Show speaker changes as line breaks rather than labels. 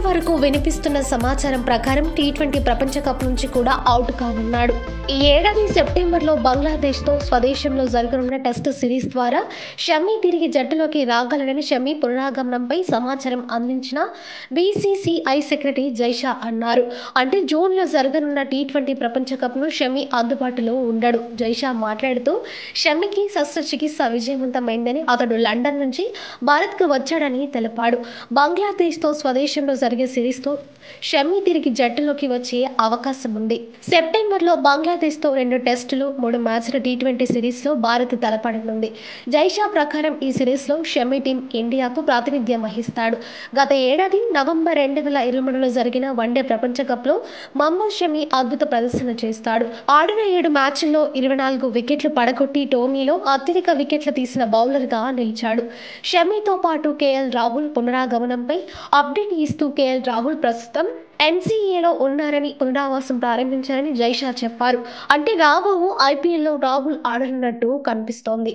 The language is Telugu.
వరకు వినిపిస్తున్న సమాచారం ప్రకారం టీ20 ప్రపంచ కప్ నుంచి కూడా అవుట్ కానున్నాడు. ఈ ఏడాది సెప్టెంబర్లో బంగ్లాదేశ్తో స్వదేశంలో జరగనున్న టెస్ట్ సిరీస్ ద్వారా షమీ తిరిగి జట్టులోకి రాగలడని షమీ పునరాగమనంపై సమాచారం అందించిన బీసీసీఐ సెక్రటరీ జైషా అన్నారు. అంటే జూన్లో జరగనున్న టీ20 ప్రపంచ కప్ను షమీ అందుబాటులో ఉండడు. జైషా మాట్లాడుతూ షమీకి శస్త్రచికిత్స విజయవంతమైందని, అతడు లండన్ నుంచి భారత్కు వచ్చాడని తెలిపాడు. బంగ్లాదేశ్తో స్వదేశంలో జరిగే సిరీస్లో షమీ తిరిగి జట్టులోకి వచ్చే అవకాశం ఉంది. సెప్టెంబర్లో బంగ్లాదేశ్తో 2 టెస్టులు, 3 మ్యాచ్ల టీ20 సిరీస్లో భారత్ తలపడనుంది. జైషా ప్రకారం ఈ సిరీస్లో షమీ టీం ఇండియాకు ప్రాతినిధ్యం వహిస్తాడు. గత ఏడాది నవంబర్ 2023లో జరిగిన వన్డే ప్రపంచ కప్లో మహమ్మద్ షమీ అద్భుత ప్రదర్శన చేస్తాడు. ఆడిన 7 మ్యాచ్ల్లో 24 వికెట్లు పడగొట్టి టోర్నీలో అత్యధిక వికెట్లు తీసిన బౌలర్గా నిలిచాడు. షమీతో పాటు కేఎల్ రాహుల్ పునరాగమనంపై అప్డేట్ ఇస్తూ కేఎల్ రాహుల్ ప్రస్తుతం ఎన్సీఏలో ఉన్నారని, పునరావాసం ప్రారంభించారని జైషా చెప్పారు. అంటే రాబోవు ఐపీఎల్లో రాహుల్ ఆడనున్నట్టు కనిపిస్తోంది.